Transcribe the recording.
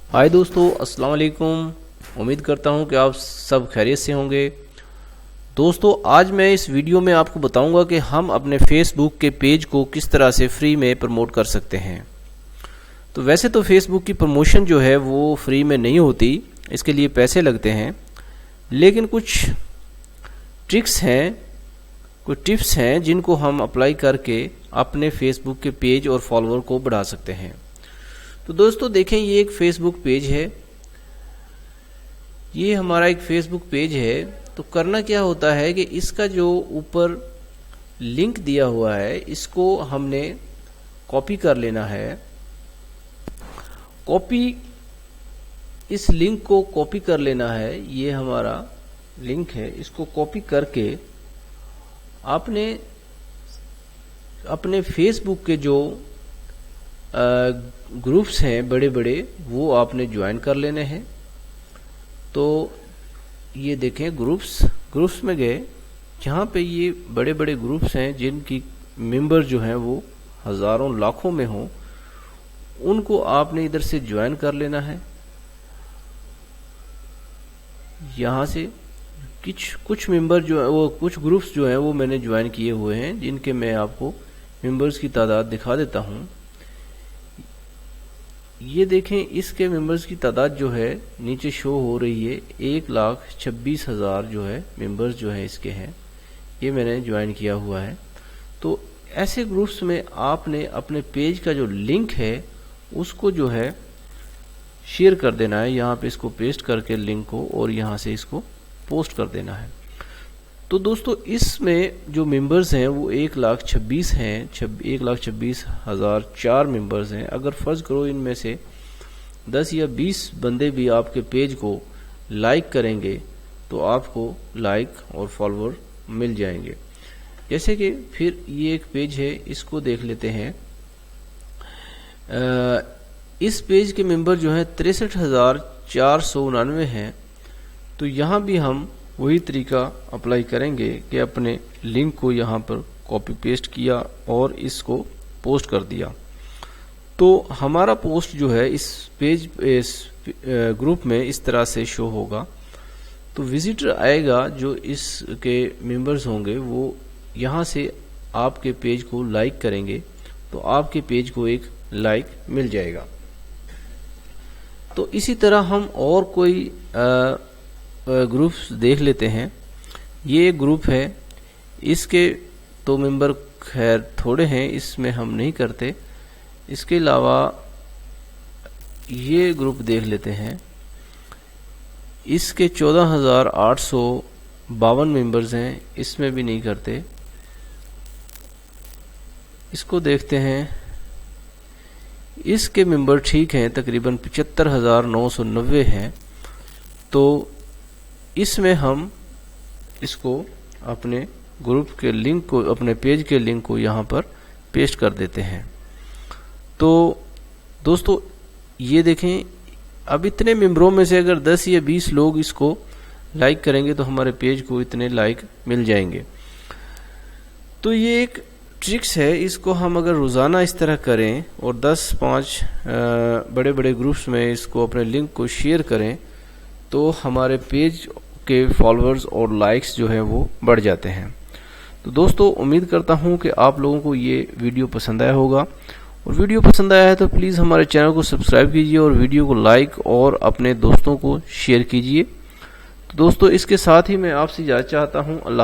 हाय दोस्तों, अस्सलाम वालेकुम। उम्मीद करता हूँ कि आप सब खैरियत से होंगे। दोस्तों, आज मैं इस वीडियो में आपको बताऊंगा कि हम अपने फेसबुक के पेज को किस तरह से फ्री में प्रमोट कर सकते हैं। तो वैसे तो फेसबुक की प्रमोशन जो है वो फ्री में नहीं होती, इसके लिए पैसे लगते हैं। लेकिन कुछ ट्रिक्स हैं, कुछ टिप्स हैं जिनको हम अप्लाई करके अपने फेसबुक के पेज और फॉलोअर को बढ़ा सकते हैं। तो दोस्तों देखें, ये एक फेसबुक पेज है, ये हमारा एक फेसबुक पेज है। तो करना क्या होता है कि इसका जो ऊपर लिंक दिया हुआ है इसको हमने कॉपी कर लेना है। इस लिंक को कॉपी कर लेना है। ये हमारा लिंक है, इसको कॉपी करके आपने अपने फेसबुक के जो ग्रुप्स हैं बड़े बड़े, वो आपने ज्वाइन कर लेने हैं। तो ये देखें, ग्रुप्स में गए, जहाँ पे ये बड़े बड़े ग्रुप्स हैं जिनकी मेंबर जो हैं वो हज़ारों लाखों में हों, उनको आपने इधर से ज्वाइन कर लेना है। यहाँ से कुछ मेंबर जो है वो, कुछ ग्रुप्स जो हैं वो मैंने ज्वाइन किए हुए हैं, जिनके मैं आपको मेंबर्स की तादाद दिखा देता हूँ। ये देखें, इसके मेंबर्स की तादाद जो है नीचे शो हो रही है, 1,26,000 जो है मेंबर्स जो है इसके हैं, ये मैंने ज्वाइन किया हुआ है। तो ऐसे ग्रुप्स में आपने अपने पेज का जो लिंक है उसको जो है शेयर कर देना है। यहाँ पे इसको पेस्ट करके लिंक को, और यहाँ से इसको पोस्ट कर देना है। तो दोस्तों, इसमें जो मेंबर्स हैं वो 1,26,000 हैं, 1,26,004 मेंबर्स हैं। अगर फ़र्ज़ करो इनमें से 10 या 20 बंदे भी आपके पेज को लाइक करेंगे तो आपको लाइक और फॉलोअर मिल जाएंगे। जैसे कि फिर ये एक पेज है, इसको देख लेते हैं। इस पेज के मेंबर जो हैं 63,499 हैं। तो यहाँ भी हम वही तरीका अप्लाई करेंगे कि अपने लिंक को यहाँ पर कॉपी पेस्ट किया और इसको पोस्ट कर दिया। तो हमारा पोस्ट जो है इस ग्रुप में इस तरह से शो होगा। तो विजिटर आएगा, जो इसके मेंबर्स होंगे वो यहाँ से आपके पेज को लाइक करेंगे तो आपके पेज को एक लाइक मिल जाएगा। तो इसी तरह हम और कोई ग्रुप्स देख लेते हैं। ये एक ग्रुप है, इसके तो मेंबर खैर थोड़े हैं, इसमें हम नहीं करते। इसके अलावा ये ग्रुप देख लेते हैं, इसके 14,852 मेंबर्स हैं, इसमें भी नहीं करते। इसको देखते हैं, इसके मेंबर ठीक हैं, तकरीबन 75,990 हैं। तो इसमें हम इसको अपने ग्रुप के लिंक को, अपने पेज के लिंक को यहाँ पर पेस्ट कर देते हैं। तो दोस्तों ये देखें, अब इतने मेंबरों में से अगर 10 या 20 लोग इसको लाइक करेंगे तो हमारे पेज को इतने लाइक मिल जाएंगे। तो ये एक ट्रिक्स है, इसको हम अगर रोज़ाना इस तरह करें और 10-5 बड़े बड़े ग्रुप्स में इसको अपने लिंक को शेयर करें तो हमारे पेज के फॉलोअर्स और लाइक्स जो है वो बढ़ जाते हैं। तो दोस्तों, उम्मीद करता हूँ कि आप लोगों को ये वीडियो पसंद आया होगा, और वीडियो पसंद आया है तो प्लीज़ हमारे चैनल को सब्सक्राइब कीजिए और वीडियो को लाइक और अपने दोस्तों को शेयर कीजिए। तो दोस्तों, इसके साथ ही मैं आपसे इजाज़त चाहता हूँ। अल्लाह।